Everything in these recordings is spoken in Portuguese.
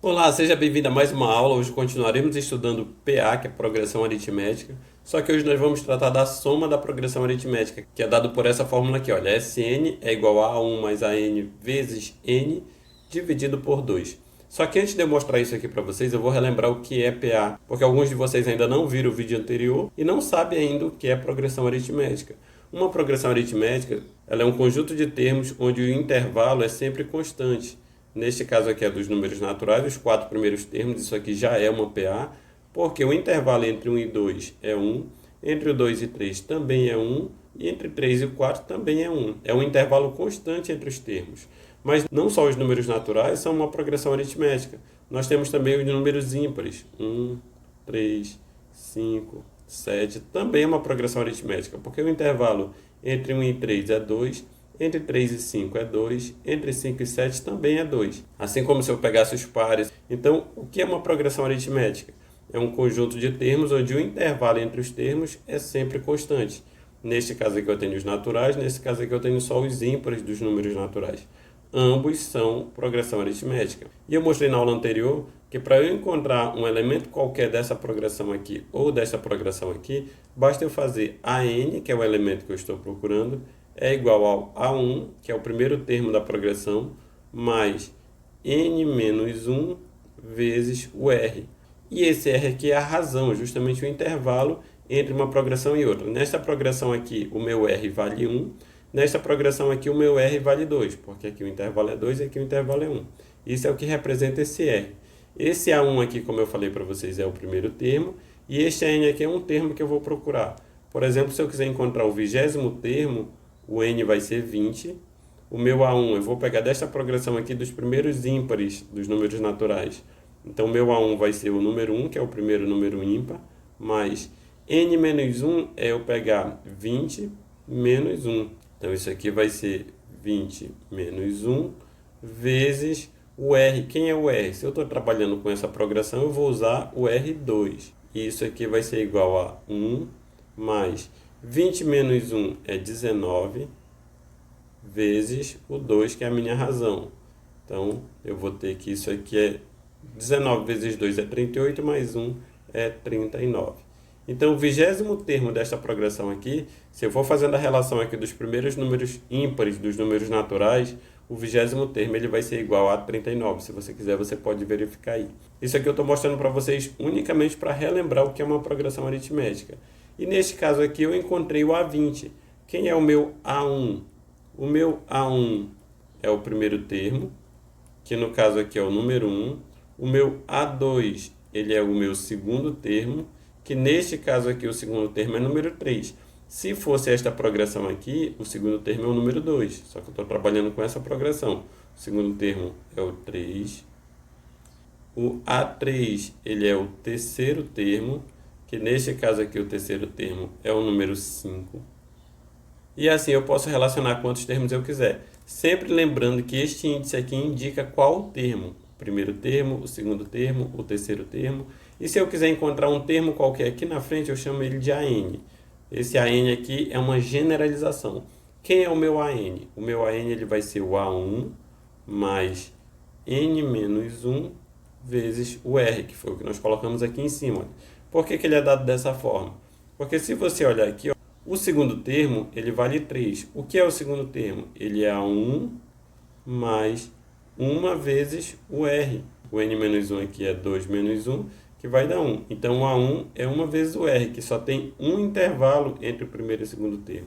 Olá, seja bem-vindo a mais uma aula. Hoje continuaremos estudando PA, que é progressão aritmética. Só que hoje nós vamos tratar da soma da progressão aritmética, que é dado por essa fórmula aqui, olha, Sn é igual a A1 mais AN vezes N dividido por 2. Só que antes de eu mostrar isso aqui para vocês, eu vou relembrar o que é PA, porque alguns de vocês ainda não viram o vídeo anterior e não sabem ainda o que é progressão aritmética. Uma progressão aritmética, ela é um conjunto de termos onde o intervalo é sempre constante. Neste caso aqui é dos números naturais, os 4 primeiros termos, isso aqui já é uma PA, porque o intervalo entre 1 e 2 é 1, entre o 2 e 3 também é 1, e entre 3 e 4 também é 1. É um intervalo constante entre os termos. Mas não só os números naturais são uma progressão aritmética. Nós temos também os números ímpares. 1, 3, 5, 7. Também é uma progressão aritmética, porque o intervalo entre 1 e 3 é 2, entre 3 e 5 é 2, entre 5 e 7 também é 2. Assim como se eu pegasse os pares. Então, o que é uma progressão aritmética? É um conjunto de termos onde o intervalo entre os termos é sempre constante. Neste caso aqui eu tenho os naturais, nesse caso aqui eu tenho só os ímpares dos números naturais. Ambos são progressão aritmética. E eu mostrei na aula anterior que para eu encontrar um elemento qualquer dessa progressão aqui ou dessa progressão aqui, basta eu fazer AN, que é o elemento que eu estou procurando, é igual ao A1, que é o primeiro termo da progressão, mais N menos 1 vezes o R. E esse R aqui é a razão, justamente o intervalo entre uma progressão e outra. Nesta progressão aqui, o meu R vale 1. Nesta progressão aqui, o meu R vale 2, porque aqui o intervalo é 2 e aqui o intervalo é 1. Isso é o que representa esse R. Esse A1 aqui, como eu falei para vocês, é o primeiro termo, e este N aqui é um termo que eu vou procurar. Por exemplo, se eu quiser encontrar o 20º termo, o N vai ser 20. O meu A1, eu vou pegar desta progressão aqui dos primeiros ímpares dos números naturais. Então, o meu A1 vai ser o número 1, que é o primeiro número ímpar, mais N menos 1 é eu pegar 20 menos 1. Então, isso aqui vai ser 20 menos 1 vezes o R. Quem é o R? Se eu estou trabalhando com essa progressão, eu vou usar o R2. E isso aqui vai ser igual a 1 mais 20 menos 1 é 19, vezes o 2, que é a minha razão. Então, eu vou ter que isso aqui é 19 vezes 2 é 38, mais 1 é 39. Então, o 20º termo desta progressão aqui, se eu for fazendo a relação aqui dos primeiros números ímpares dos números naturais, o 20º termo ele vai ser igual a 39. Se você quiser, você pode verificar aí. Isso aqui eu estou mostrando para vocês unicamente para relembrar o que é uma progressão aritmética. E neste caso aqui eu encontrei o A20. Quem é o meu A1? O meu A1 é o primeiro termo, que no caso aqui é o número 1. O meu A2 ele é o meu segundo termo, que neste caso aqui o segundo termo é número 3. Se fosse esta progressão aqui, o segundo termo é o número 2. Só que eu estou trabalhando com essa progressão. O segundo termo é o 3. O A3 ele é o terceiro termo, que neste caso aqui o terceiro termo é o número 5. E assim eu posso relacionar quantos termos eu quiser. Sempre lembrando que este índice aqui indica qual termo. O primeiro termo, o segundo termo, o terceiro termo. E se eu quiser encontrar um termo qualquer aqui na frente, eu chamo ele de AN. Esse AN aqui é uma generalização. Quem é o meu AN? O meu AN ele vai ser o A1 mais N menos 1 vezes o R, que foi o que nós colocamos aqui em cima. Por que ele é dado dessa forma? Porque se você olhar aqui, ó, o segundo termo ele vale 3. O que é o segundo termo? Ele é A1 mais 1 vezes o R. O N menos 1 aqui é 2 menos 1, que vai dar 1. Então, o A1 é 1 vezes o R, que só tem um intervalo entre o primeiro e o segundo termo.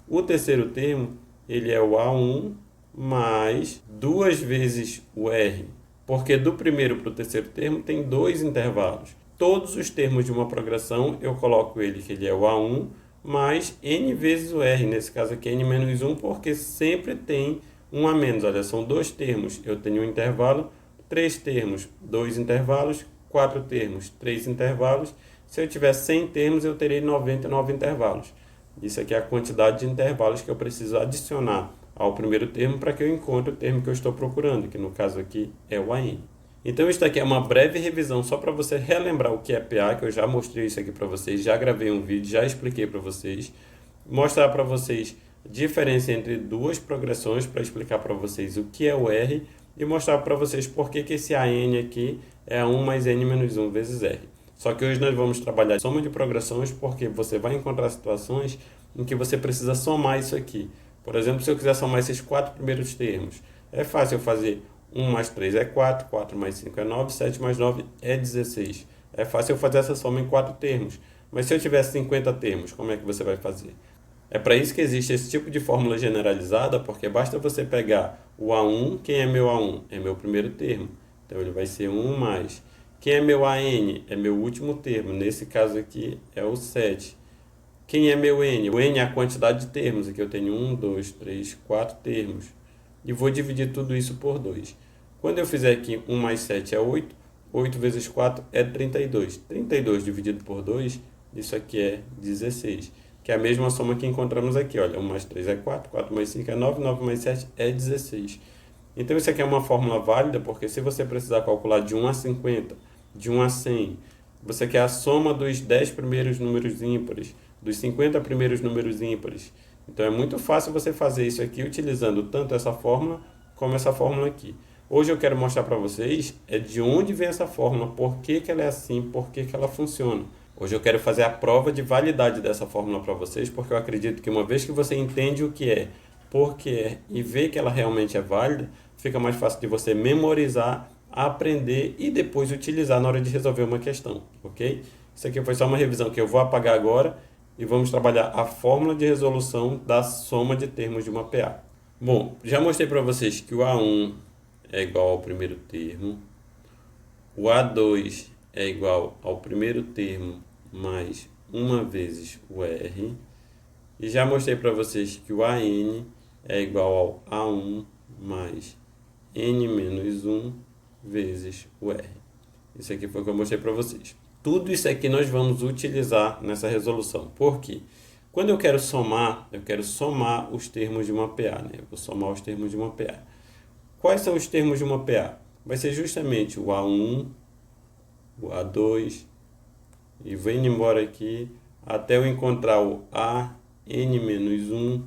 O terceiro termo, ele é o A1 mais 2 vezes o R, porque do primeiro para o terceiro termo tem 2 intervalos. Todos os termos de uma progressão, eu coloco ele, que ele é o A1 mais N vezes o R. Nesse caso aqui, N menos 1, porque sempre tem um a menos. Olha, são 2 termos, eu tenho um intervalo, 3 termos, 2 intervalos, 4 termos, 3 intervalos. Se eu tiver 100 termos, eu terei 99 intervalos. Isso aqui é a quantidade de intervalos que eu preciso adicionar ao primeiro termo para que eu encontre o termo que eu estou procurando, que no caso aqui é o AN. Então, isso aqui é uma breve revisão só para você relembrar o que é PA, que eu já mostrei isso aqui para vocês, já gravei um vídeo, já expliquei para vocês. Mostrar para vocês a diferença entre duas progressões para explicar para vocês o que é o R e mostrar para vocês por que esse AN aqui é 1 mais N menos 1 vezes R. Só que hoje nós vamos trabalhar soma de progressões, porque você vai encontrar situações em que você precisa somar isso aqui. Por exemplo, se eu quiser somar esses 4 primeiros termos, é fácil eu fazer 1 mais 3 é 4, 4 mais 5 é 9, 7 mais 9 é 16. É fácil eu fazer essa soma em 4 termos. Mas se eu tivesse 50 termos, como é que você vai fazer? É para isso que existe esse tipo de fórmula generalizada, porque basta você pegar o A1, quem é meu A1? É meu primeiro termo. Então ele vai ser 1 mais. Quem é meu AN? É meu último termo. Nesse caso aqui é o 7. Quem é meu N? O N é a quantidade de termos. Aqui eu tenho 1, 2, 3, 4 termos. E vou dividir tudo isso por 2. Quando eu fizer aqui 1 mais 7 é 8. 8 vezes 4 é 32. 32 dividido por 2, isso aqui é 16. Que é a mesma soma que encontramos aqui. Olha, 1 mais 3 é 4, 4 mais 5 é 9, 9 mais 7 é 16. Então isso aqui é uma fórmula válida, porque se você precisar calcular de 1 a 50, de 1 a 100, você quer a soma dos 10 primeiros números ímpares, dos 50 primeiros números ímpares. Então é muito fácil você fazer isso aqui utilizando tanto essa fórmula como essa fórmula aqui. Hoje eu quero mostrar para vocês de onde vem essa fórmula, por que ela é assim, por que ela funciona. Hoje eu quero fazer a prova de validade dessa fórmula para vocês, porque eu acredito que uma vez que você entende o que é, por que é e vê que ela realmente é válida, fica mais fácil de você memorizar, aprender e depois utilizar na hora de resolver uma questão, ok? Isso aqui foi só uma revisão que eu vou apagar agora e vamos trabalhar a fórmula de resolução da soma de termos de uma PA. Bom, já mostrei para vocês que o A1 é igual ao primeiro termo, o A2 é igual ao primeiro termo mais 1 vezes o R, e já mostrei para vocês que o AN é igual ao A1 mais N menos 1 vezes o R. Isso aqui foi o que eu mostrei para vocês. Tudo isso aqui nós vamos utilizar nessa resolução. Por quê? Quando eu quero somar os termos de uma PA, né? Eu vou somar os termos de uma PA. Quais são os termos de uma PA? Vai ser justamente o A1, o A2, e vou indo embora aqui até eu encontrar o AN menos 1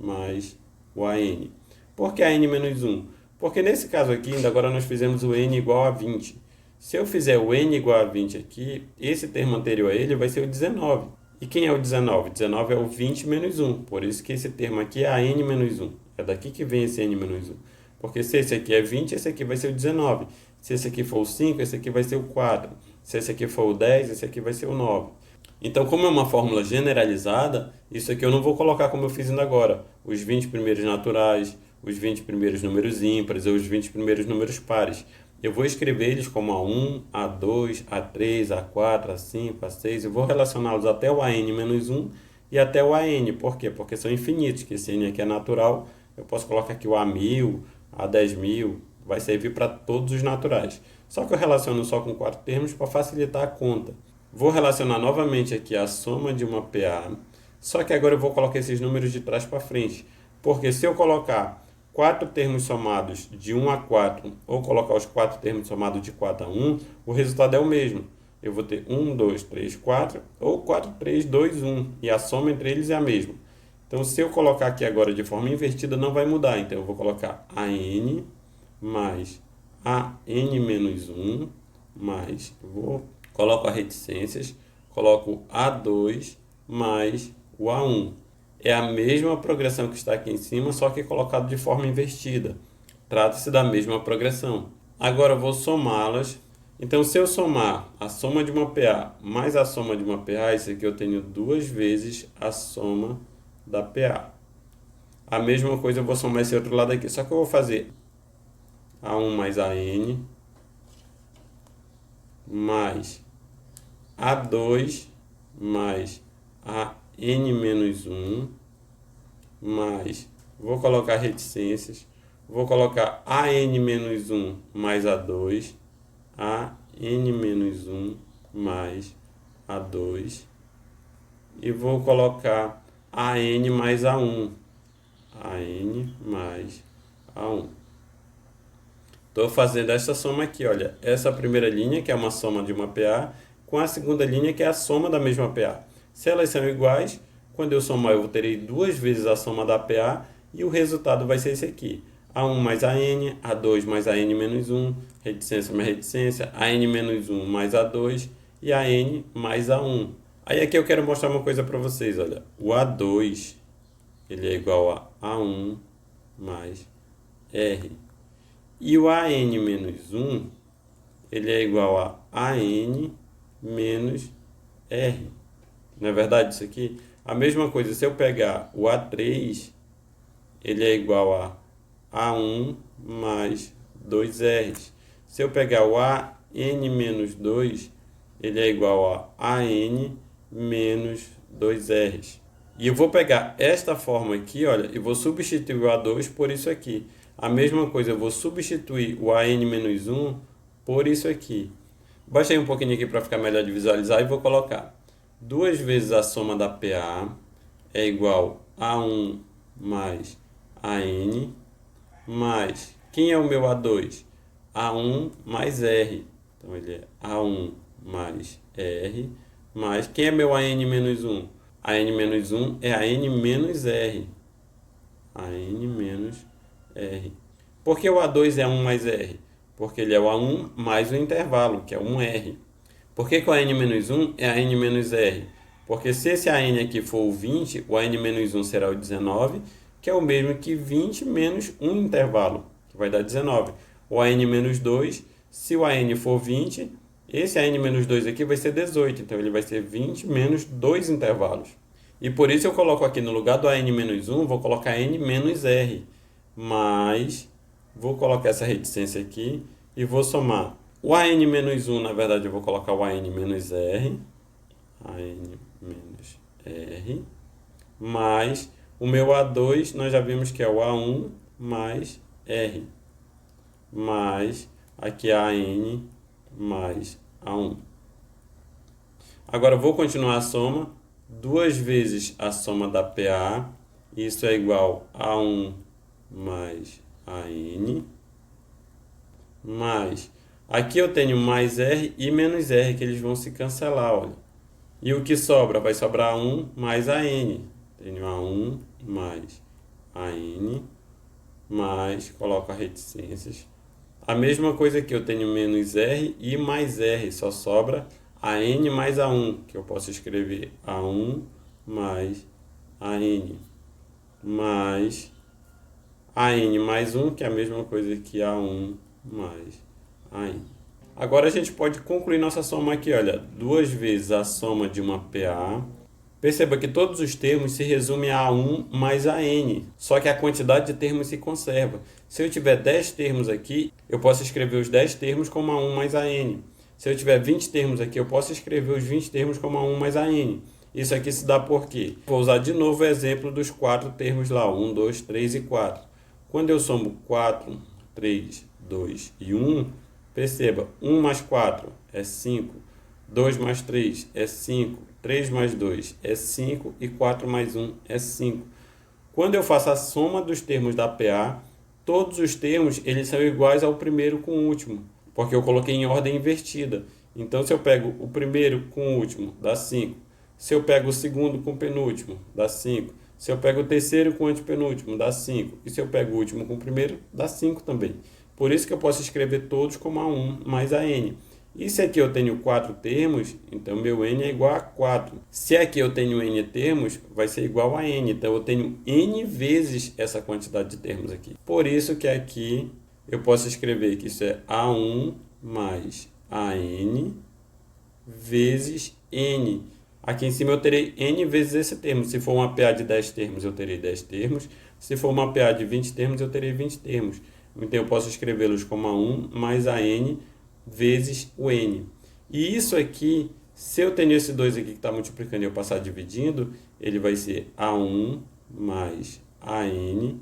mais o AN. Por que AN menos 1? Porque nesse caso aqui, ainda agora nós fizemos o N igual a 20. Se eu fizer o N igual a 20 aqui, esse termo anterior a ele vai ser o 19. E quem é o 19? 19 é o 20 menos 1. Por isso que esse termo aqui é AN menos 1. É daqui que vem esse N menos 1. Porque se esse aqui é 20, esse aqui vai ser o 19. Se esse aqui for o 5, esse aqui vai ser o 4. Se esse aqui for o 10, esse aqui vai ser o 9. Então, como é uma fórmula generalizada, isso aqui eu não vou colocar como eu fiz ainda agora. Os 20 primeiros naturais, os 20 primeiros números ímpares ou os 20 primeiros números pares. Eu vou escrever eles como A1, A2, A3, A4, A5, A6. Eu vou relacioná-los até o AN menos 1 e até o AN. Por quê? Porque são infinitos, que esse N aqui é natural. Eu posso colocar aqui o A1000, A10000, vai servir para todos os naturais. Só que eu relaciono só com 4 termos para facilitar a conta. Vou relacionar novamente aqui a soma de uma PA, só que agora eu vou colocar esses números de trás para frente. Porque se eu colocar 4 termos somados de 1 a 4, ou colocar os 4 termos somados de 4 a 1, o resultado é o mesmo. Eu vou ter 1, 2, 3, 4, ou 4, 3, 2, 1, e a soma entre eles é a mesma. Então, se eu colocar aqui agora de forma invertida, não vai mudar. Então, eu vou colocar AN mais AN menos 1, mais, coloco as reticências, coloco A2 mais o A1. É a mesma progressão que está aqui em cima, só que colocado de forma invertida. Trata-se da mesma progressão. Agora eu vou somá-las. Então, se eu somar a soma de uma PA mais a soma de uma PA, isso aqui eu tenho 2 vezes a soma da PA. A mesma coisa eu vou somar esse outro lado aqui, só que eu vou fazer A1 mais AN mais A2 mais AN menos 1 mais, vou colocar reticências, vou colocar AN menos 1 mais A2, AN menos 1 mais A2, e vou colocar AN mais A1, AN mais A1. Estou fazendo essa soma aqui, olha, essa primeira linha, que é uma soma de uma PA, com a segunda linha, que é a soma da mesma PA. Se elas são iguais, quando eu somar, eu terei 2 vezes a soma da PA e o resultado vai ser esse aqui. A1 mais AN, A2 mais AN menos 1, reticência mais reticência, AN menos 1 mais A2 e AN mais A1. Aí aqui eu quero mostrar uma coisa para vocês, olha. O A2, ele é igual a A1 mais R. E o AN menos 1, ele é igual a AN menos R. Não é verdade isso aqui? A mesma coisa, se eu pegar o A3, ele é igual a A1 mais 2Rs. Se eu pegar o AN menos 2, ele é igual a AN menos 2Rs. E eu vou pegar esta forma aqui, olha, e vou substituir o A2 por isso aqui. A mesma coisa, eu vou substituir o AN menos 1 por isso aqui. Baixei um pouquinho aqui para ficar melhor de visualizar e vou colocar 2 vezes a soma da PA é igual a 1 mais AN, mais, quem é o meu A2? A1 mais R. Então, ele é A1 mais R, mais, quem é meu AN menos 1? AN menos 1 é AN menos R. AN menos R. Por que o A2 é 1 mais R? Porque ele é o A1 mais o intervalo, que é 1R. Por que o AN menos 1 é AN menos R? Porque se esse AN aqui for o 20, o AN menos 1 será o 19, que é o mesmo que 20 menos um intervalo, que vai dar 19. O AN menos 2, se o AN for 20, esse AN menos 2 aqui vai ser 18, então ele vai ser 20 menos 2 intervalos. E por isso eu coloco aqui no lugar do AN menos 1, vou colocar N menos R, mas vou colocar essa reticência aqui e vou somar. O AN menos 1, na verdade, eu vou colocar o AN menos R, AN menos R, mais o meu A2, nós já vimos que é o A1 mais R, mais aqui a AN mais A1. Agora eu vou continuar a soma, 2 vezes a soma da PA, isso é igual a 1 mais AN, mais, aqui eu tenho mais R e menos R, que eles vão se cancelar, olha. E o que sobra? Vai sobrar 1 mais AN. Tenho A1 mais AN, mais, coloco as reticências. A mesma coisa aqui, eu tenho menos R e mais R, só sobra AN mais A1, que eu posso escrever A1 mais AN, mais AN mais 1, que é a mesma coisa que A1 mais AN. Agora a gente pode concluir nossa soma aqui, olha, 2 vezes a soma de uma PA. Perceba que todos os termos se resumem a A1 mais AN, só que a quantidade de termos se conserva. Se eu tiver 10 termos aqui, eu posso escrever os 10 termos como A1 mais AN. Se eu tiver 20 termos aqui, eu posso escrever os 20 termos como A1 mais AN. Isso aqui se dá por quê? Vou usar de novo o exemplo dos 4 termos lá, 1, 2, 3 e 4. Quando eu somo 4, 3, 2 e 1, perceba, 1 mais 4 é 5, 2 mais 3 é 5, 3 mais 2 é 5 e 4 mais 1 é 5. Quando eu faço a soma dos termos da PA, todos os termos eles são iguais ao primeiro com o último, porque eu coloquei em ordem invertida. Então, se eu pego o primeiro com o último, dá 5. Se eu pego o segundo com o penúltimo, dá 5. Se eu pego o terceiro com o antepenúltimo, dá 5. E se eu pego o último com o primeiro, dá 5 também. Por isso que eu posso escrever todos como A1 mais AN. E se aqui eu tenho 4 termos, então meu N é igual a 4. Se aqui eu tenho N termos, vai ser igual a N. Então eu tenho N vezes essa quantidade de termos aqui. Por isso que aqui eu posso escrever que isso é A1 mais AN vezes N. Aqui em cima eu terei N vezes esse termo. Se for uma PA de 10 termos, eu terei 10 termos. Se for uma PA de 20 termos, eu terei 20 termos. Então eu posso escrevê-los como A1 mais AN vezes o N. E isso aqui, se eu tenho esse 2 aqui que está multiplicando e eu passar dividindo, ele vai ser A1 mais AN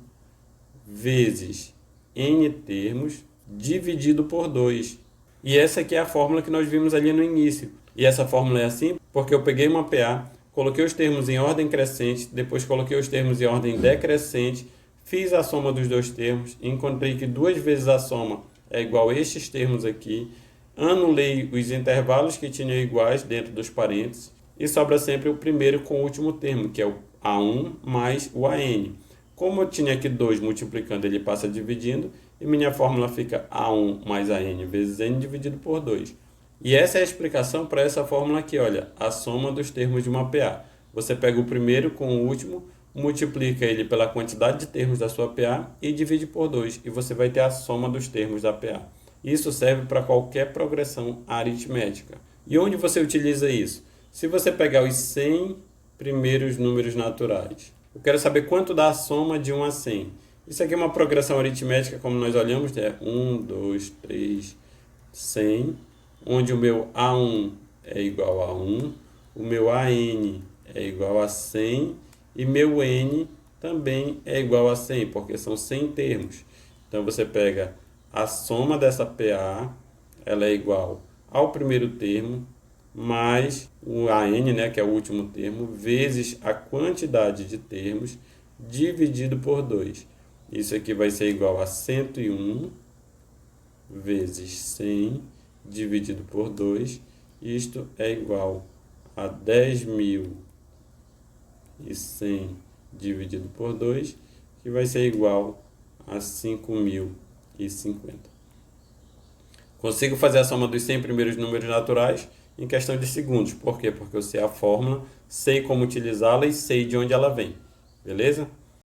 vezes N termos dividido por 2. E essa aqui é a fórmula que nós vimos ali no início. E essa fórmula é assim porque eu peguei uma PA, coloquei os termos em ordem crescente, depois coloquei os termos em ordem decrescente, fiz a soma dos dois termos, encontrei que 2 vezes a soma é igual a estes termos aqui, anulei os intervalos que tinham iguais dentro dos parênteses e sobra sempre o primeiro com o último termo, que é o A1 mais o AN. Como eu tinha aqui 2 multiplicando, ele passa dividindo, e minha fórmula fica A1 mais AN vezes N dividido por 2. E essa é a explicação para essa fórmula aqui, olha, a soma dos termos de uma PA. Você pega o primeiro com o último, multiplica ele pela quantidade de termos da sua PA e divide por 2, e você vai ter a soma dos termos da PA. Isso serve para qualquer progressão aritmética. E onde você utiliza isso? Se você pegar os 100 primeiros números naturais, eu quero saber quanto dá a soma de 1 a 100. Isso aqui é uma progressão aritmética, como nós olhamos, é 1, 2, 3, 100, onde o meu A1 é igual a 1, o meu AN é igual a 100 e meu N também é igual a 100, porque são 100 termos. Então você pega a soma dessa PA, ela é igual ao primeiro termo, mais o AN, né, que é o último termo, vezes a quantidade de termos, dividido por 2. Isso aqui vai ser igual a 101 vezes 100 dividido por 2. Isto é igual a 10.100 dividido por 2, que vai ser igual a 5.050. Consigo fazer a soma dos 100 primeiros números naturais em questão de segundos. Por quê? Porque eu sei a fórmula, sei como utilizá-la e sei de onde ela vem. Beleza?